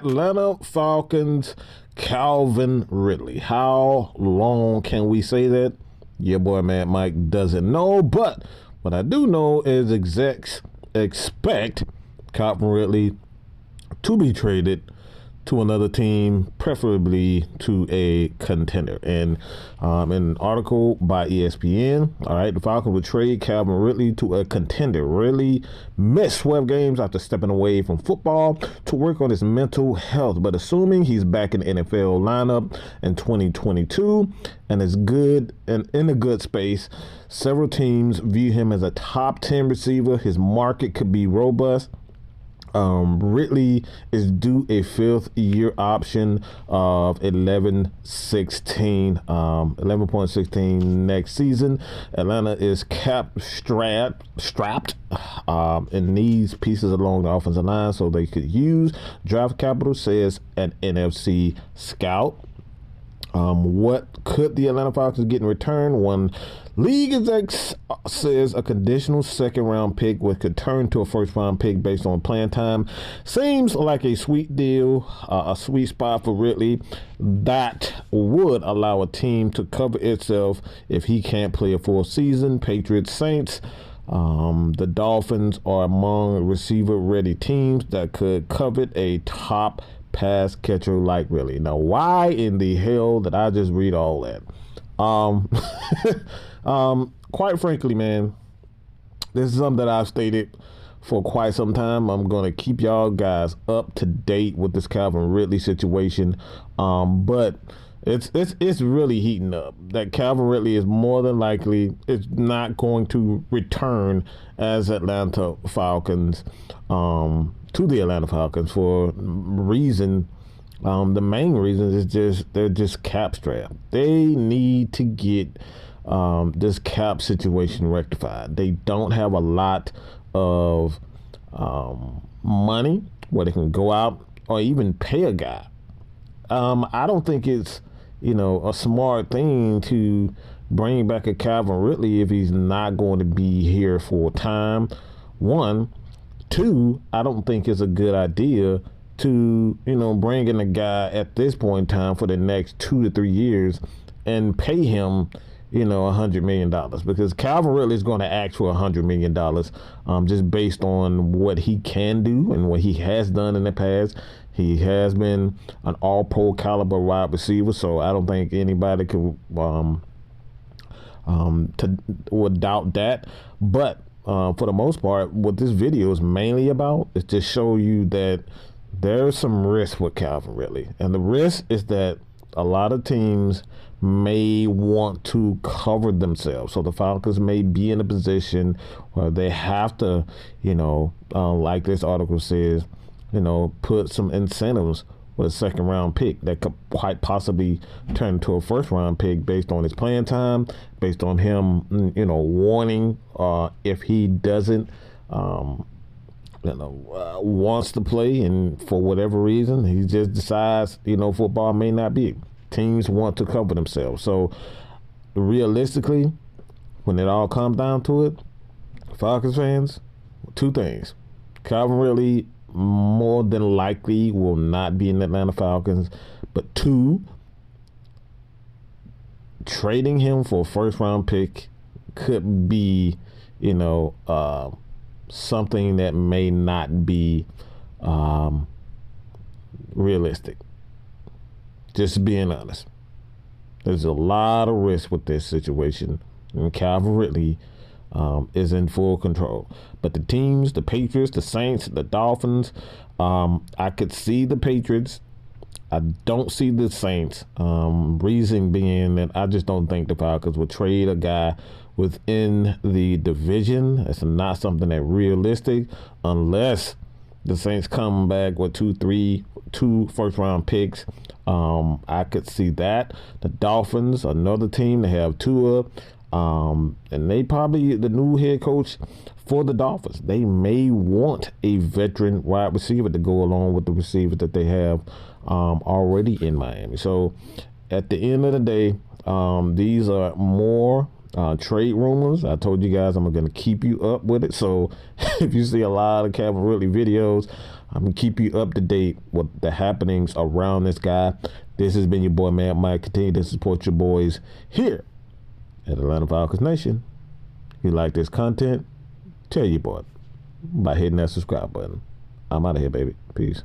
Atlanta Falcons Calvin Ridley. How long can we say that? Your boy Mad Mike doesn't know, but what I do know is execs expect Calvin Ridley to be traded to another team, preferably to a contender. And in an article by ESPN, all right, the Falcons would trade Calvin Ridley to a contender. Ridley missed 12 games after stepping away from football to work on his mental health. But assuming he's back in the NFL lineup in 2022 and is good and in a good space, several teams view him as a top 10 receiver. His market could be robust. Ridley is due a fifth-year option of 11.16 next season. Atlanta is cap strapped and needs pieces along the offensive line so they could use draft capital, says an NFC scout. What could the Atlanta Falcons get in return? One league exec says a conditional second-round pick, which could turn to a first-round pick based on playing time. Seems like a sweet deal, a sweet spot for Ridley that would allow a team to cover itself if he can't play a full season. Patriots, Saints, the Dolphins are among receiver-ready teams that could covet a top pass catcher like Ridley. Now, why in the hell did I just read all that? Quite frankly, man, this is something that I've stated for quite some time. I'm going to keep y'all guys up to date with this Calvin Ridley situation. But it's really heating up. That Calvin Ridley is more than likely is not going to return as Atlanta Falcons to the Atlanta Falcons for reason. The main reason is they're just cap strapped. They need to get this cap situation rectified. They don't have a lot of money where they can go out or even pay a guy. I don't think it's a smart thing to bring back a Calvin Ridley if he's not going to be here full time. One. Two, I don't think it's a good idea to, bring in a guy at this point in time for the next 2 to 3 years and pay him, $100 million, because Calvin Ridley is going to ask for $100 million just based on what he can do and what he has done in the past. He has been an all-pro caliber wide receiver, so I don't think anybody would doubt that. But for the most part, what this video is mainly about is to show you that there's some risk with Calvin Ridley. And the risk is that a lot of teams may want to cover themselves. So the Falcons may be in a position where they have to, like this article says, put some incentives with a second-round pick that could quite possibly turn into a first-round pick based on his playing time, based on him, wanting if he doesn't, wants to play, and for whatever reason, he just decides, football may not be. Teams want to cover themselves. So, realistically, when it all comes down to it, Falcons fans, two things. Calvin Ridley more than likely will not be in the Atlanta Falcons, but two, trading him for a first-round pick could be, something that may not be realistic. Just being honest. There's a lot of risk with this situation, and Calvin Ridley is in full control. But the teams, the Patriots, the Saints, the Dolphins, I could see the Patriots. I don't see the Saints. Reason being that I just don't think the Falcons would trade a guy within the division. It's not something that's realistic unless the Saints come back with two first-round picks. I could see that. The Dolphins, another team, they have Tua. And they probably, the new head coach for the Dolphins, they may want a veteran wide receiver to go along with the receivers that they have already in Miami. So at the end of the day, these are more trade rumors. I told you guys I'm going to keep you up with it. So if you see a lot of Calvin Ridley videos, I'm going to keep you up to date with the happenings around this guy. This has been your boy, Mad Mike. Continue to support your boys here at Atlanta Falcons Nation. If you like this content, tell your boy by hitting that subscribe button. I'm out of here, baby. Peace.